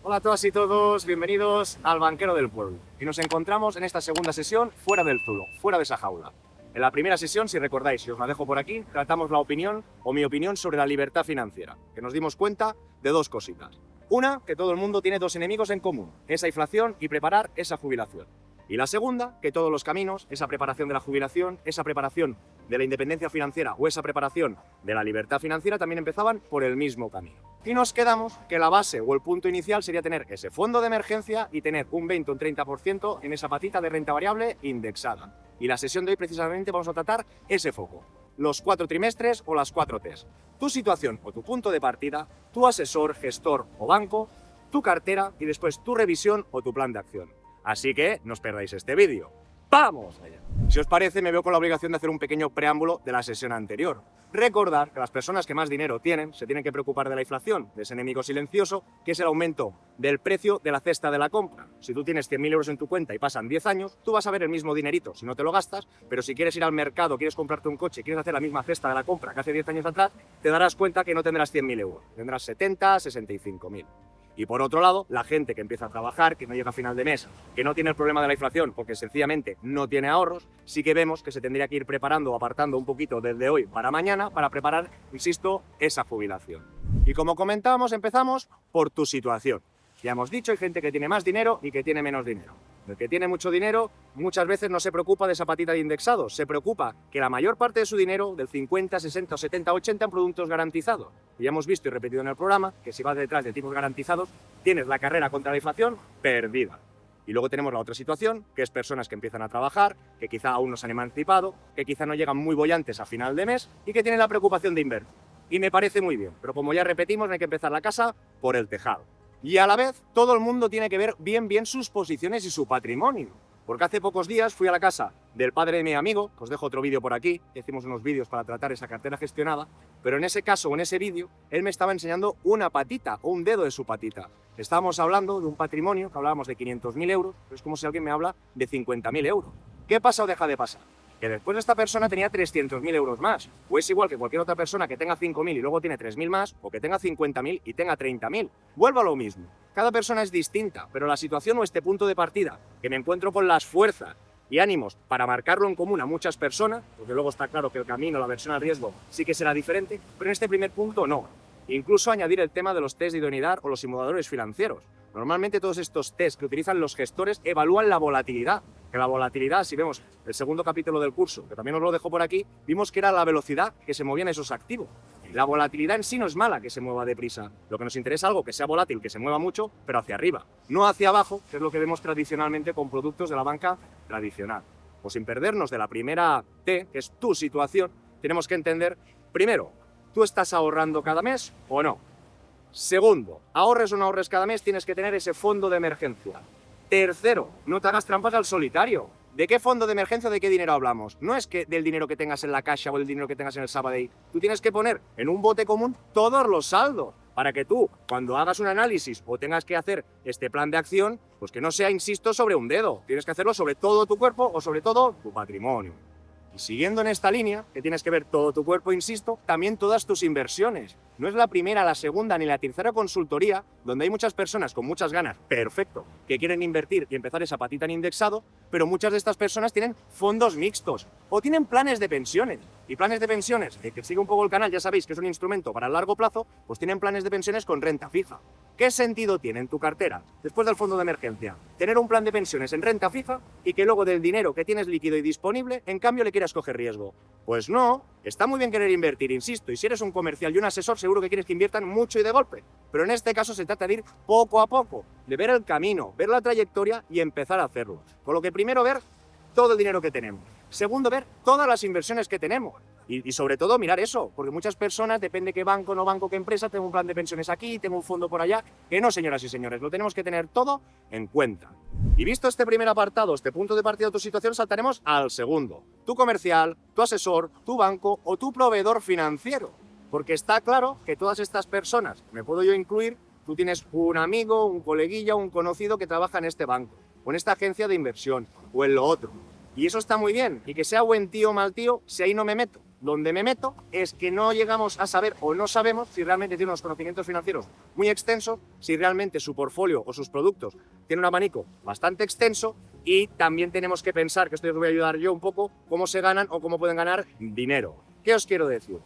Hola a todas y todos, bienvenidos al Banquero del Pueblo. Y nos encontramos en esta segunda sesión fuera del zulo, fuera de esa jaula. En la primera sesión, si recordáis, y os la dejo por aquí, tratamos la opinión o mi opinión sobre la libertad financiera, que nos dimos cuenta de dos cositas. Una, que todo el mundo tiene dos enemigos en común, esa inflación y preparar esa jubilación. Y la segunda, que todos los caminos, esa preparación de la jubilación, esa preparación de la independencia financiera o esa preparación de la libertad financiera también empezaban por el mismo camino. Y nos quedamos que la base o el punto inicial sería tener ese fondo de emergencia y tener un 20 o un 30% en esa patita de renta variable indexada. Y la sesión de hoy precisamente vamos a tratar ese foco. Los 4 trimestres o las 4 T's. Tu situación o tu punto de partida, tu asesor, gestor o banco, tu cartera y después tu revisión o tu plan de acción. Así que no os perdáis este vídeo. ¡Vamos allá! Si os parece, me veo con la obligación de hacer un pequeño preámbulo de la sesión anterior. Recordar que las personas que más dinero tienen se tienen que preocupar de la inflación, de ese enemigo silencioso, que es el aumento del precio de la cesta de la compra. Si tú tienes 100.000 euros en tu cuenta y pasan 10 años, tú vas a ver el mismo dinerito si no te lo gastas, pero si quieres ir al mercado, quieres comprarte un coche, quieres hacer la misma cesta de la compra que hace 10 años atrás, te darás cuenta que no tendrás 100.000 euros, tendrás 70, 65.000. Y por otro lado, la gente que empieza a trabajar, que no llega a final de mes, que no tiene el problema de la inflación porque sencillamente no tiene ahorros, sí que vemos que se tendría que ir preparando o apartando un poquito desde hoy para mañana para preparar, insisto, esa jubilación. Y como comentábamos, empezamos por tu situación. Ya hemos dicho, hay gente que tiene más dinero y que tiene menos dinero. El que tiene mucho dinero muchas veces no se preocupa de esa patita de indexados, se preocupa que la mayor parte de su dinero, del 50, 60, 70, 80, en productos garantizados. Y ya hemos visto y repetido en el programa que si vas detrás de tipos garantizados, tienes la carrera contra la inflación perdida. Y luego tenemos la otra situación, que es personas que empiezan a trabajar, que quizá aún no se han emancipado, que quizá no llegan muy bollantes a final de mes y que tienen la preocupación de invertir. Y me parece muy bien, pero como ya repetimos, no hay que empezar la casa por el tejado. Y a la vez, todo el mundo tiene que ver bien sus posiciones y su patrimonio. Porque hace pocos días fui a la casa del padre de mi amigo, que os dejo otro vídeo por aquí, hicimos unos vídeos para tratar esa cartera gestionada, pero en ese caso, en ese vídeo, él me estaba enseñando una patita o un dedo de su patita. Estábamos hablando de un patrimonio, que hablábamos de 500.000 euros, pero es como si alguien me habla de 50.000 euros. ¿Qué pasa o deja de pasar? Que después esta persona tenía 300.000 euros más. O es igual que cualquier otra persona que tenga 5.000 y luego tiene 3.000 más, o que tenga 50.000 y tenga 30.000. Vuelvo a lo mismo. Cada persona es distinta, pero la situación o este punto de partida, que me encuentro con las fuerzas y ánimos para marcarlo en común a muchas personas, porque luego está claro que el camino, la versión al riesgo, sí que será diferente, pero en este primer punto no. Incluso añadir el tema de los test de idoneidad o los simuladores financieros. Normalmente todos estos test que utilizan los gestores evalúan la volatilidad. Que la volatilidad, si vemos el segundo capítulo del curso, que también os lo dejo por aquí, vimos que era la velocidad que se movían esos activos. La volatilidad en sí no es mala que se mueva deprisa. Lo que nos interesa es algo que sea volátil, que se mueva mucho, pero hacia arriba. No hacia abajo, que es lo que vemos tradicionalmente con productos de la banca tradicional. Pues sin perdernos de la primera T, que es tu situación, tenemos que entender, primero, ¿tú estás ahorrando cada mes o no? Segundo, ahorres o no ahorres cada mes, tienes que tener ese fondo de emergencia. Tercero, no te hagas trampas al solitario. ¿De qué fondo de emergencia, de qué dinero hablamos? No es que del dinero que tengas en la Caixa o el dinero que tengas en el Sabadell. Tú tienes que poner en un bote común todos los saldos para que tú, cuando hagas un análisis o tengas que hacer este plan de acción, pues que no sea, insisto, sobre un dedo. Tienes que hacerlo sobre todo tu cuerpo o sobre todo tu patrimonio. Y siguiendo en esta línea, que tienes que ver todo tu cuerpo, insisto, también todas tus inversiones. No es la primera, la segunda ni la tercera consultoría donde hay muchas personas con muchas ganas, perfecto, que quieren invertir y empezar esa patita en indexado, pero muchas de estas personas tienen fondos mixtos o tienen planes de pensiones. Y planes de pensiones, que sigue un poco el canal, ya sabéis que es un instrumento para el largo plazo, pues tienen planes de pensiones con renta fija. ¿Qué sentido tiene en tu cartera, después del fondo de emergencia, tener un plan de pensiones en renta fija y que luego del dinero que tienes líquido y disponible, en cambio le quieras coger riesgo? Pues no, está muy bien querer invertir, insisto, y si eres un comercial y un asesor seguro que quieres que inviertan mucho y de golpe, pero en este caso se trata de ir poco a poco, de ver el camino, ver la trayectoria y empezar a hacerlo. Con lo que primero ver todo el dinero que tenemos. Segundo, ver todas las inversiones que tenemos. Y sobre todo mirar eso, porque muchas personas, depende qué banco, no banco, qué empresa, tengo un plan de pensiones aquí, tengo un fondo por allá, que no, señoras y señores, lo tenemos que tener todo en cuenta. Y visto este primer apartado, este punto de partida de tu situación, saltaremos al segundo. Tu comercial, tu asesor, tu banco o tu proveedor financiero. Porque está claro que todas estas personas, me puedo yo incluir, tú tienes un amigo, un coleguilla, un conocido que trabaja en este banco, o en esta agencia de inversión, o en lo otro. Y eso está muy bien, y que sea buen tío o mal tío, si ahí no me meto. donde me meto es que no llegamos a saber o no sabemos si realmente tiene unos conocimientos financieros muy extensos, si realmente su portfolio o sus productos tienen un abanico bastante extenso, y también tenemos que pensar, que esto os voy a ayudar yo un poco, cómo se ganan o cómo pueden ganar dinero. ¿Qué os quiero decir?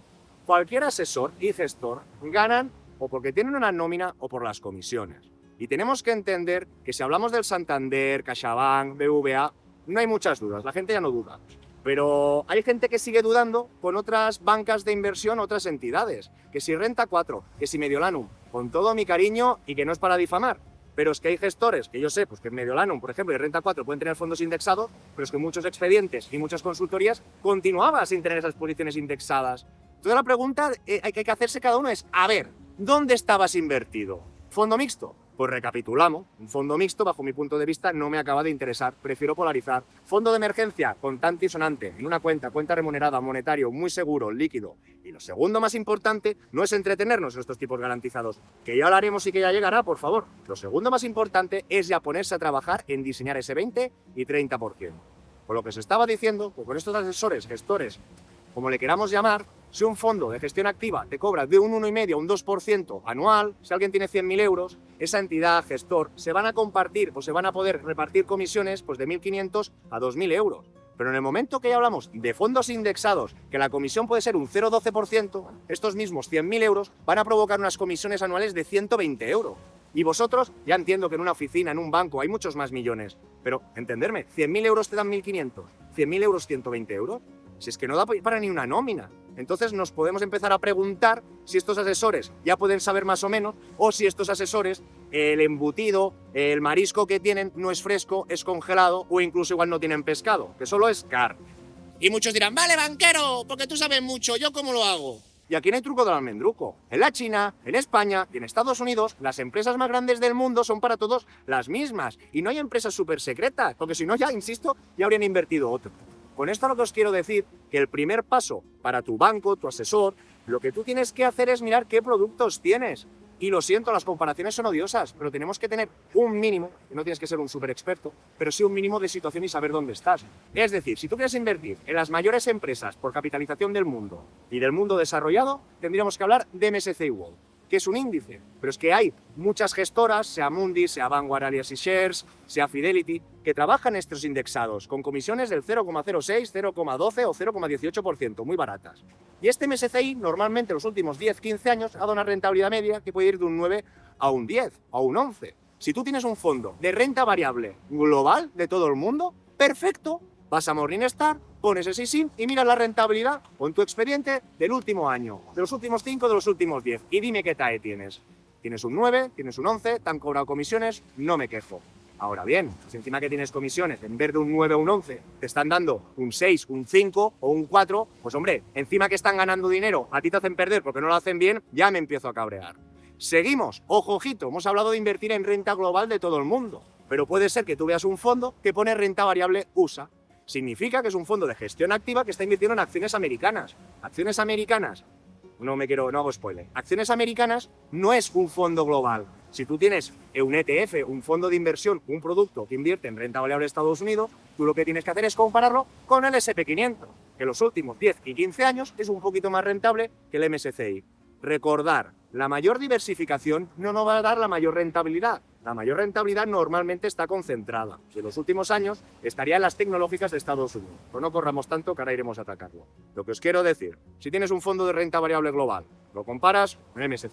Cualquier asesor y gestor ganan o porque tienen una nómina o por las comisiones. Y tenemos que entender que si hablamos del Santander, CaixaBank, BBVA, no hay muchas dudas, la gente ya no duda. Pero hay gente que sigue dudando con otras bancas de inversión, otras entidades. Que si Renta 4, que si Mediolanum, con todo mi cariño y que no es para difamar. Pero es que hay gestores, que yo sé, pues que en Mediolanum, por ejemplo, y Renta 4 pueden tener fondos indexados, pero es que muchos expedientes y muchas consultorías continuaban sin tener esas posiciones indexadas. Entonces la pregunta que hay que hacerse cada uno es, a ver, ¿dónde estabas invertido? ¿Fondo mixto? Pues recapitulamos, un fondo mixto, bajo mi punto de vista, no me acaba de interesar, prefiero polarizar. Fondo de emergencia, contante y sonante, en una cuenta remunerada, monetario, muy seguro, líquido. Y lo segundo más importante no es entretenernos en estos tipos garantizados, que ya lo haremos y que ya llegará, por favor. Lo segundo más importante es ya ponerse a trabajar en diseñar ese 20 y 30%. Por lo que se estaba diciendo, pues con estos asesores, gestores, como le queramos llamar, si un fondo de gestión activa te cobra de un 1,5 a un 2% anual, si alguien tiene 100.000 euros, esa entidad, gestor, se van a compartir o se van a poder repartir comisiones pues de 1.500 a 2.000 euros. Pero en el momento que ya hablamos de fondos indexados, que la comisión puede ser un 0,12%, estos mismos 100.000 euros van a provocar unas comisiones anuales de 120 euros. Y vosotros, ya entiendo que en una oficina, en un banco, hay muchos más millones, pero entenderme, 100.000 euros te dan 1.500, 100.000 euros 120 euros. Si es que no da para ni una nómina. Entonces nos podemos empezar a preguntar si estos asesores ya pueden saber más o menos, o si estos asesores, el embutido, el marisco que tienen no es fresco, es congelado, o incluso igual no tienen pescado, que solo es carne. Y muchos dirán, vale, banquero, porque tú sabes mucho, ¿yo cómo lo hago? Y aquí no hay truco del almendruco. En la China, en España y en Estados Unidos, las empresas más grandes del mundo son para todos las mismas. Y no hay empresas súper secretas, porque si no, ya, insisto, ya habrían invertido otro. Con esto lo que os quiero decir, que el primer paso para tu banco, tu asesor, lo que tú tienes que hacer es mirar qué productos tienes. Y lo siento, las comparaciones son odiosas, pero tenemos que tener un mínimo, que no tienes que ser un súper experto, pero sí un mínimo de situación y saber dónde estás. Es decir, si tú quieres invertir en las mayores empresas por capitalización del mundo y del mundo desarrollado, tendríamos que hablar de MSCI World, que es un índice, pero es que hay muchas gestoras, sea Mundi, sea Vanguard Alias y Shares, sea Fidelity, que trabajan estos indexados con comisiones del 0,06, 0,12 o 0,18%, muy baratas. Y este MSCI normalmente en los últimos 10-15 años ha dado una rentabilidad media que puede ir de un 9 a un 10, a un 11. Si tú tienes un fondo de renta variable global de todo el mundo, perfecto. Vas a Morningstar, pones ese SIM y miras la rentabilidad con tu expediente del último año, de los últimos 5, de los últimos 10. Y dime qué TAE tienes. Tienes un 9, tienes un 11, te han cobrado comisiones, no me quejo. Ahora bien, si encima que tienes comisiones, en vez de un 9 o un 11, te están dando un 6, un 5 o un 4, pues hombre, encima que están ganando dinero, a ti te hacen perder porque no lo hacen bien, ya me empiezo a cabrear. Seguimos, ojo, ojito, hemos hablado de invertir en renta global de todo el mundo, pero puede ser que tú veas un fondo que pone renta variable USA. Significa que es un fondo de gestión activa que está invirtiendo en acciones americanas. Acciones americanas, no hago spoiler. Acciones americanas no es un fondo global. Si tú tienes un ETF, un fondo de inversión, un producto que invierte en renta variable de Estados Unidos, tú lo que tienes que hacer es compararlo con el S&P 500, que en los últimos 10 y 15 años es un poquito más rentable que el MSCI. Recordar, la mayor diversificación no nos va a dar la mayor rentabilidad. La mayor rentabilidad normalmente está concentrada. En los últimos años estaría en las tecnológicas de Estados Unidos. Pero no corramos tanto que ahora iremos a atacarlo. Lo que os quiero decir, si tienes un fondo de renta variable global, lo comparas con el MSCI.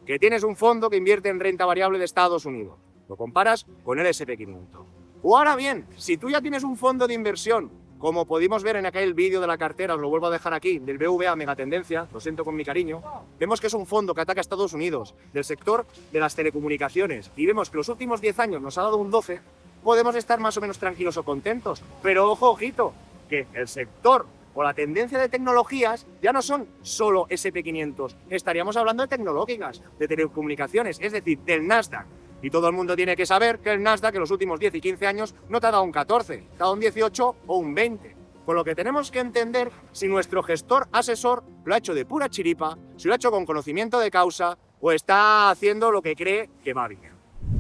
Que tienes un fondo que invierte en renta variable de Estados Unidos, lo comparas con el S&P 500. O ahora bien, si tú ya tienes un fondo de inversión, como pudimos ver en aquel vídeo de la cartera, os lo vuelvo a dejar aquí, del BBVA Megatendencia, lo siento con mi cariño, vemos que es un fondo que ataca a Estados Unidos, del sector de las telecomunicaciones, y vemos que los últimos 10 años nos ha dado un 12, podemos estar más o menos tranquilos o contentos. Pero ojo, ojito, que el sector o la tendencia de tecnologías ya no son solo S&P 500, estaríamos hablando de tecnológicas, de telecomunicaciones, es decir, del Nasdaq. Y todo el mundo tiene que saber que el Nasdaq en los últimos 10 y 15 años no te ha dado un 14, te ha dado un 18 o un 20. Por lo que tenemos que entender si nuestro gestor asesor lo ha hecho de pura chiripa, si lo ha hecho con conocimiento de causa o está haciendo lo que cree que va bien.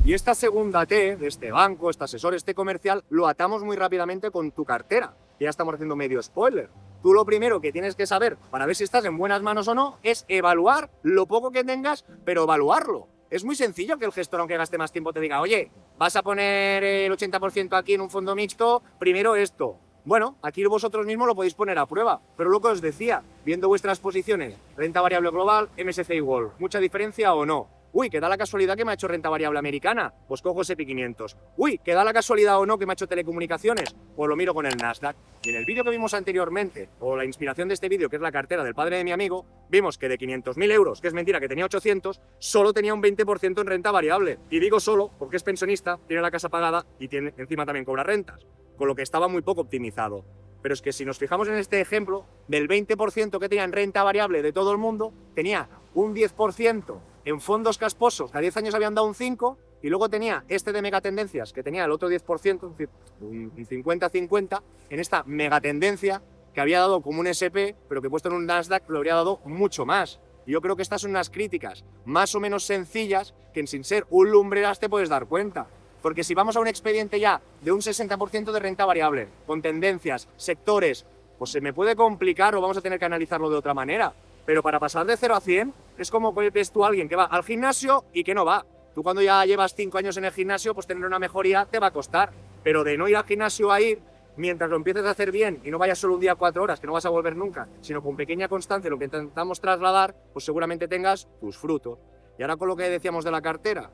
Y esta segunda T de este banco, este asesor, este comercial, lo atamos muy rápidamente con tu cartera, que ya estamos haciendo medio spoiler. Tú lo primero que tienes que saber para ver si estás en buenas manos o no es evaluar lo poco que tengas, pero evaluarlo. Es muy sencillo que el gestor, aunque gaste más tiempo, te diga, oye, vas a poner el 80% aquí en un fondo mixto, primero esto. Bueno, aquí vosotros mismos lo podéis poner a prueba, pero lo que os decía, viendo vuestras posiciones, renta variable global, MSCI World, ¿mucha diferencia o no? Uy, que da la casualidad que me ha hecho renta variable americana, pues cojo S&P 500. Uy, que da la casualidad o no que me ha hecho telecomunicaciones, pues lo miro con el Nasdaq. Y en el vídeo que vimos anteriormente, o la inspiración de este vídeo, que es la cartera del padre de mi amigo, vimos que de 500.000 euros, que es mentira que tenía 800, solo tenía un 20% en renta variable. Y digo solo porque es pensionista, tiene la casa pagada y tiene, encima también cobra rentas, con lo que estaba muy poco optimizado. Pero es que si nos fijamos en este ejemplo, del 20% que tenía en renta variable de todo el mundo, tenía un 10% en fondos casposos, que a 10 años habían dado un 5%, y luego tenía este de megatendencias, que tenía el otro 10%, es decir, un 50-50, en esta megatendencia que había dado como un SP, pero que puesto en un Nasdaq lo habría dado mucho más. Y yo creo que estas son unas críticas más o menos sencillas que sin ser un lumbreras te puedes dar cuenta. Porque si vamos a un expediente ya de un 60% de renta variable, con tendencias, sectores, pues se me puede complicar o vamos a tener que analizarlo de otra manera. Pero para pasar de 0 a 100, es como ves tú a alguien que va al gimnasio y que no va. Tú cuando ya llevas 5 años en el gimnasio, pues tener una mejoría te va a costar. Pero de no ir al gimnasio a ir, mientras lo empieces a hacer bien y no vayas solo un día 4 horas, que no vas a volver nunca, sino con pequeña constancia lo que intentamos trasladar, pues seguramente tengas tus frutos. Y ahora con lo que decíamos de la cartera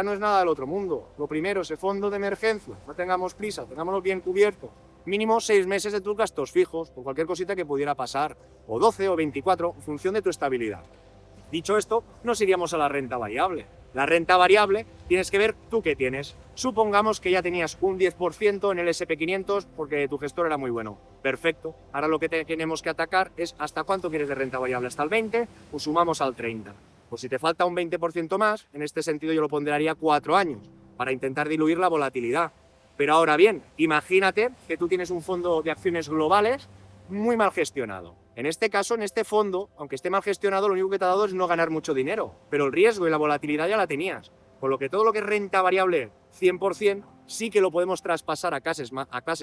no es nada del otro mundo. Lo primero, ese fondo de emergencia, no tengamos prisa, tengámoslo bien cubierto. Mínimo 6 meses de tus gastos fijos, por cualquier cosita que pudiera pasar, o 12 o 24, en función de tu estabilidad. Dicho esto, nos iríamos a la renta variable. La renta variable tienes que ver tú qué tienes. Supongamos que ya tenías un 10% en el S&P 500 porque tu gestor era muy bueno. Perfecto. Ahora lo que tenemos que atacar es hasta cuánto quieres de renta variable. ¿Hasta el 20? Pues sumamos al 30. Pues si te falta un 20% más, en este sentido yo lo ponderaría 4 años para intentar diluir la volatilidad. Pero ahora bien, imagínate que tú tienes un fondo de acciones globales muy mal gestionado. En este caso, en este fondo, aunque esté mal gestionado, lo único que te ha dado es no ganar mucho dinero, pero el riesgo y la volatilidad ya la tenías. Por lo que todo lo que es renta variable 100% sí que lo podemos traspasar a clases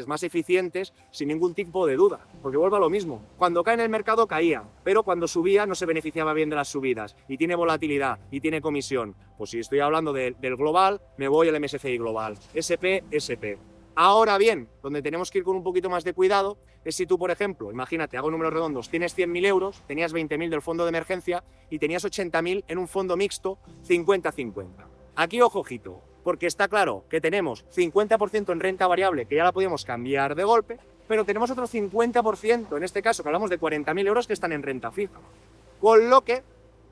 más eficientes sin ningún tipo de duda. Porque vuelvo a lo mismo, cuando cae en el mercado caía, pero cuando subía no se beneficiaba bien de las subidas y tiene volatilidad y tiene comisión. Pues si estoy hablando del global, me voy al MSCI global, SP, SP. Ahora bien, donde tenemos que ir con un poquito más de cuidado es si tú, por ejemplo, imagínate, hago números redondos, tienes 100.000 euros, tenías 20.000 del fondo de emergencia y tenías 80.000 en un fondo mixto 50-50. Aquí ojo, ojito, porque está claro que tenemos 50% en renta variable, que ya la podíamos cambiar de golpe, pero tenemos otro 50%, en este caso que hablamos de 40.000 euros que están en renta fija. Con lo que,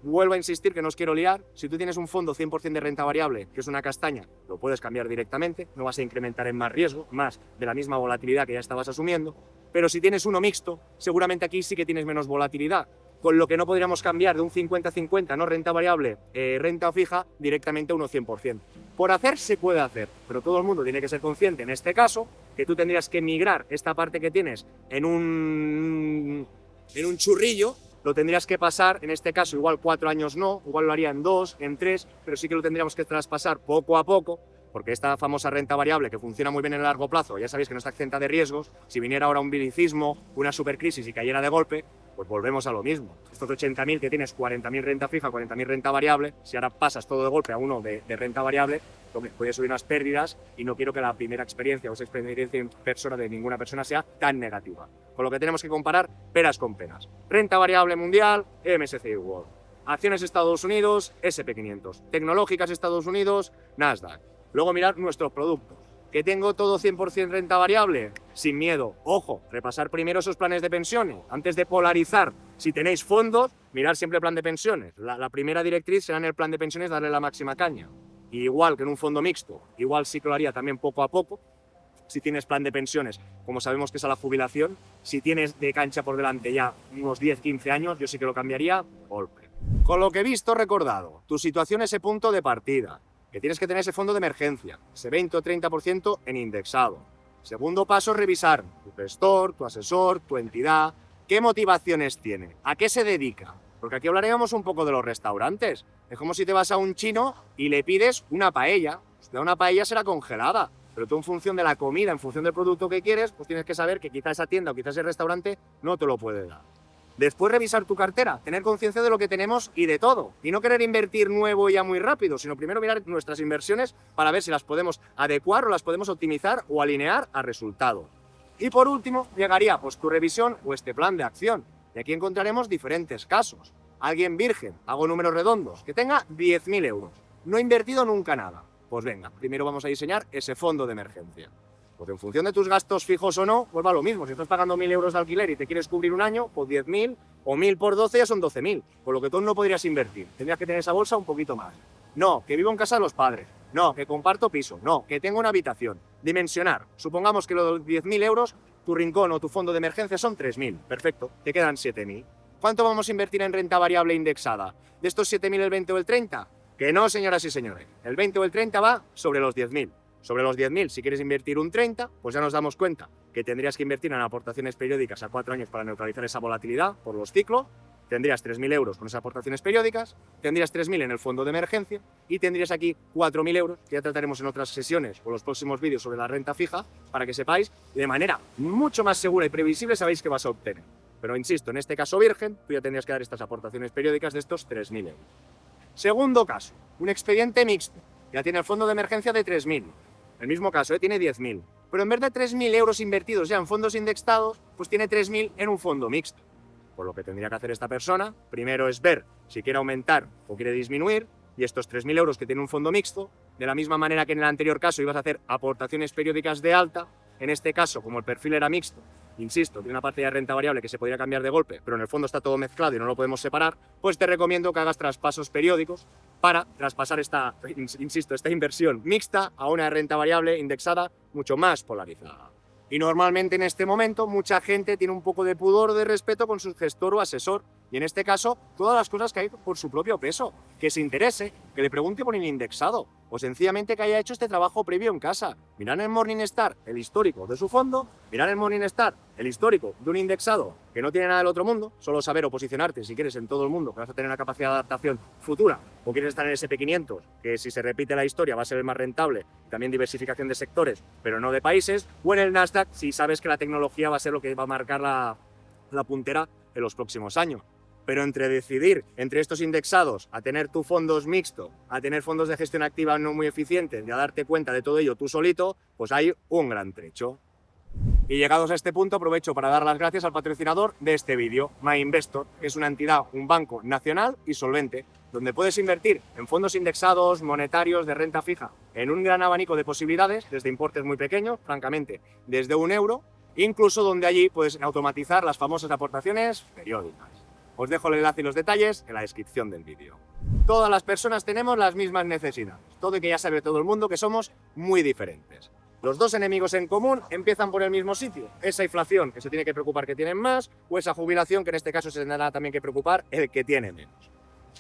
vuelvo a insistir que no os quiero liar, si tú tienes un fondo 100% de renta variable, que es una castaña, lo puedes cambiar directamente, no vas a incrementar en más riesgo, más de la misma volatilidad que ya estabas asumiendo, pero si tienes uno mixto, seguramente aquí sí que tienes menos volatilidad, con lo que no podríamos cambiar de un 50-50, no renta variable, renta fija, directamente a uno 100%. Por hacer se puede hacer, pero todo el mundo tiene que ser consciente, en este caso, que tú tendrías que migrar esta parte que tienes en un churrillo, lo tendrías que pasar, en este caso igual 4 años no, igual lo haría en 2, en 3, pero sí que lo tendríamos que traspasar poco a poco, porque esta famosa renta variable que funciona muy bien en el largo plazo, ya sabéis que no está exenta de riesgos, si viniera ahora un bilicismo, una supercrisis y cayera de golpe, pues volvemos a lo mismo. Estos 80.000 que tienes 40.000 renta fija, 40.000 renta variable, si ahora pasas todo de golpe a uno de renta variable, puede subir unas pérdidas y no quiero que la primera experiencia o esa experiencia inversora de ninguna persona sea tan negativa. Con lo que tenemos que comparar peras con peras. Renta variable mundial, MSCI World. Acciones Estados Unidos, S&P 500. Tecnológicas Estados Unidos, Nasdaq. Luego mirar nuestros productos. ¿Que tengo todo 100% renta variable? Sin miedo. Ojo, repasar primero esos planes de pensiones. Antes de polarizar, si tenéis fondos, mirar siempre el plan de pensiones. La primera directriz será en el plan de pensiones darle la máxima caña. Y igual que en un fondo mixto, igual sí que lo haría también poco a poco. Si tienes plan de pensiones, como sabemos que es a la jubilación, si tienes de cancha por delante ya unos 10-15 años, yo sí que lo cambiaría golpe. Con lo que he visto, recordado, tu situación es ese punto de partida, que tienes que tener ese fondo de emergencia, ese 20 o 30% en indexado. Segundo paso, revisar tu gestor, tu asesor, tu entidad, qué motivaciones tiene, a qué se dedica. Porque aquí hablaríamos un poco de los restaurantes. Es como si te vas a un chino y le pides una paella. Una paella será congelada. pero tú en función de la comida, en función del producto que quieres, pues tienes que saber que quizá esa tienda o quizás ese restaurante no te lo puede dar. Después revisar tu cartera, tener conciencia de lo que tenemos y de todo. Y no querer invertir nuevo ya muy rápido, sino primero mirar nuestras inversiones para ver si las podemos adecuar o las podemos optimizar o alinear a resultado. Y por último, llegaría pues tu revisión o este plan de acción. Y aquí encontraremos diferentes casos. Alguien virgen, hago números redondos, que tenga 10.000 euros. No ha invertido nunca nada. Pues venga, primero vamos a diseñar ese fondo de emergencia. Pues en función de tus gastos fijos o no, pues va lo mismo. Si estás pagando 1.000 euros de alquiler y te quieres cubrir un año, pues 10.000 o 1.000 por 12 ya son 12.000. Por lo que tú no podrías invertir. Tendrías que tener esa bolsa un poquito más. No, que vivo en casa de los padres. No, que comparto piso. No, que tengo una habitación. Dimensionar. Supongamos que los 10.000 euros, tu rincón o tu fondo de emergencia son 3.000. Perfecto, te quedan 7.000. ¿Cuánto vamos a invertir en renta variable indexada? ¿De estos 7.000 el 20 o el 30? Que no, señoras y señores. El 20 o el 30 va sobre los 10.000. Sobre los 10.000, si quieres invertir un 30, pues ya nos damos cuenta que tendrías que invertir en aportaciones periódicas a 4 años para neutralizar esa volatilidad por los ciclos, tendrías 3.000 euros con esas aportaciones periódicas, tendrías 3.000 en el fondo de emergencia y tendrías aquí 4.000 euros, que ya trataremos en otras sesiones o los próximos vídeos sobre la renta fija, para que sepáis de manera mucho más segura y previsible sabéis que vas a obtener. Pero insisto, en este caso virgen, tú ya tendrías que dar estas aportaciones periódicas de estos 3.000 euros. Segundo caso, un expediente mixto, ya tiene el fondo de emergencia de 3.000. El mismo caso, tiene 10.000. Pero en vez de 3.000 euros invertidos ya en fondos indexados, pues tiene 3.000 en un fondo mixto. Por lo que tendría que hacer esta persona, primero es ver si quiere aumentar o quiere disminuir, y estos 3.000 euros que tiene un fondo mixto, de la misma manera que en el anterior caso ibas a hacer aportaciones periódicas de alta, en este caso, como el perfil era mixto, insisto, tiene una parte de renta variable que se podría cambiar de golpe, pero en el fondo está todo mezclado y no lo podemos separar, pues te recomiendo que hagas traspasos periódicos para traspasar esta inversión mixta a una renta variable indexada mucho más polarizada. Y normalmente en este momento mucha gente tiene un poco de pudor o de respeto con su gestor o asesor. Y en este caso, todas las cosas que hay por su propio peso. Que se interese, que le pregunte por el indexado. O sencillamente que haya hecho este trabajo previo en casa. Mirar en el Morningstar el histórico de su fondo. Mirar en el Morningstar el histórico de un indexado que no tiene nada del otro mundo. Solo saber o posicionarte si quieres en todo el mundo, que vas a tener una capacidad de adaptación futura. O quieres estar en el SP500, que si se repite la historia va a ser el más rentable. También diversificación de sectores, pero no de países. O en el Nasdaq, si sabes que la tecnología va a ser lo que va a marcar la puntera en los próximos años. Pero entre decidir entre estos indexados a tener tus fondos mixtos, a tener fondos de gestión activa no muy eficientes y a darte cuenta de todo ello tú solito, pues hay un gran trecho. Y llegados a este punto aprovecho para dar las gracias al patrocinador de este vídeo, MyInvestor, que es una entidad, un banco nacional y solvente, donde puedes invertir en fondos indexados, monetarios, de renta fija, en un gran abanico de posibilidades, desde importes muy pequeños, francamente, desde 1 euro, incluso donde allí puedes automatizar las famosas aportaciones periódicas. Os dejo el enlace y los detalles en la descripción del vídeo. Todas las personas tenemos las mismas necesidades, todo y que ya sabe todo el mundo que somos muy diferentes. Los dos enemigos en común empiezan por el mismo sitio, esa inflación que se tiene que preocupar que tienen más, o esa jubilación que en este caso se tendrá también que preocupar el que tiene menos.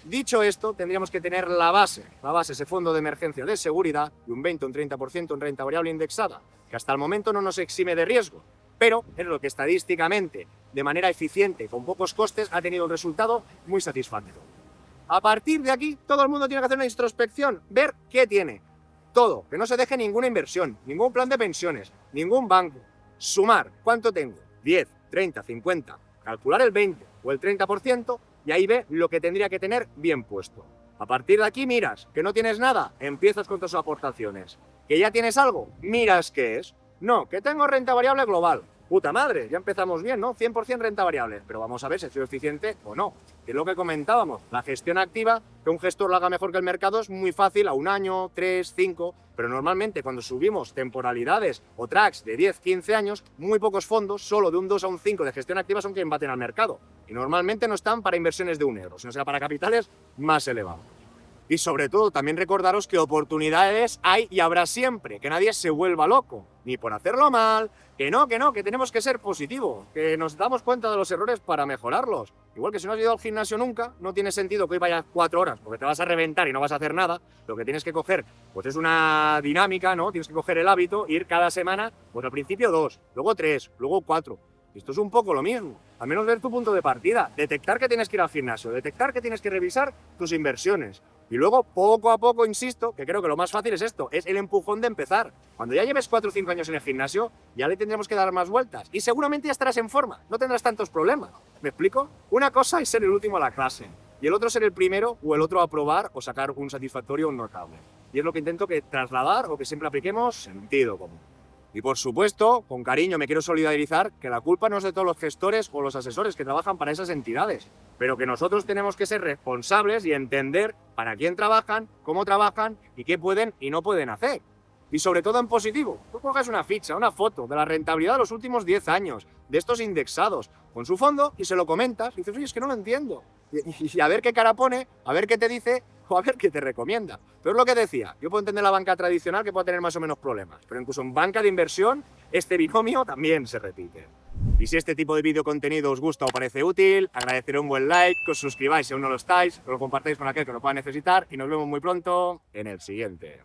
Dicho esto, tendríamos que tener la base, ese fondo de emergencia de seguridad de un 20 o un 30% en renta variable indexada, que hasta el momento no nos exime de riesgo, pero es lo que estadísticamente, de manera eficiente, con pocos costes, ha tenido un resultado muy satisfactorio. A partir de aquí, todo el mundo tiene que hacer una introspección, ver qué tiene. Todo, que no se deje ninguna inversión, ningún plan de pensiones, ningún banco. Sumar, ¿cuánto tengo? 10, 30, 50. Calcular el 20 o el 30% y ahí ve lo que tendría que tener bien puesto. A partir de aquí miras que no tienes nada, empiezas con tus aportaciones. Que ya tienes algo, miras qué es. No, que tengo renta variable global. Puta madre, ya empezamos bien, ¿no? 100% renta variable. Pero vamos a ver si soy eficiente o no. Que es lo que comentábamos. La gestión activa, que un gestor lo haga mejor que el mercado, es muy fácil a 1 año, 3, 5. Pero normalmente cuando subimos temporalidades o tracks de 10, 15 años, muy pocos fondos, solo de un 2 a un 5 de gestión activa son quien baten al mercado. Y normalmente no están para inversiones de 1 euro, sino sea para capitales más elevados. Y sobre todo, también recordaros que oportunidades hay y habrá siempre, que nadie se vuelva loco, ni por hacerlo mal, que tenemos que ser positivos, que nos damos cuenta de los errores para mejorarlos. Igual que si no has ido al gimnasio nunca, no tiene sentido que hoy vayas 4 horas, porque te vas a reventar y no vas a hacer nada. Lo que tienes que coger, pues es una dinámica, ¿no? Tienes que coger el hábito, ir cada semana, pues al principio 2, luego 3, luego 4. Esto es un poco lo mismo, al menos ver tu punto de partida, detectar que tienes que ir al gimnasio, detectar que tienes que revisar tus inversiones, Y luego, poco a poco, insisto, que creo que lo más fácil es esto, es el empujón de empezar. Cuando ya lleves 4 o 5 años en el gimnasio, ya le tendremos que dar más vueltas. Y seguramente ya estarás en forma, no tendrás tantos problemas. ¿Me explico? Una cosa es ser el último a la clase, y el otro ser el primero, o el otro aprobar o sacar un satisfactorio o un notable. Y es lo que intento que trasladar o que siempre apliquemos sentido común. Y por supuesto, con cariño me quiero solidarizar que la culpa no es de todos los gestores o los asesores que trabajan para esas entidades, pero que nosotros tenemos que ser responsables y entender para quién trabajan, cómo trabajan y qué pueden y no pueden hacer. Y sobre todo en positivo. Tú coges una ficha, una foto de la rentabilidad de los últimos 10 años, de estos indexados, con su fondo y se lo comentas y dices, oye, es que no lo entiendo. Y a ver qué cara pone, a ver qué te dice o a ver qué te recomienda. Pero es lo que decía, yo puedo entender la banca tradicional que puede tener más o menos problemas, pero incluso en banca de inversión este binomio también se repite. Y si este tipo de vídeo contenido os gusta o parece útil, agradeceré un buen like, que os suscribáis si aún no lo estáis, que lo compartáis con aquel que lo pueda necesitar y nos vemos muy pronto en el siguiente.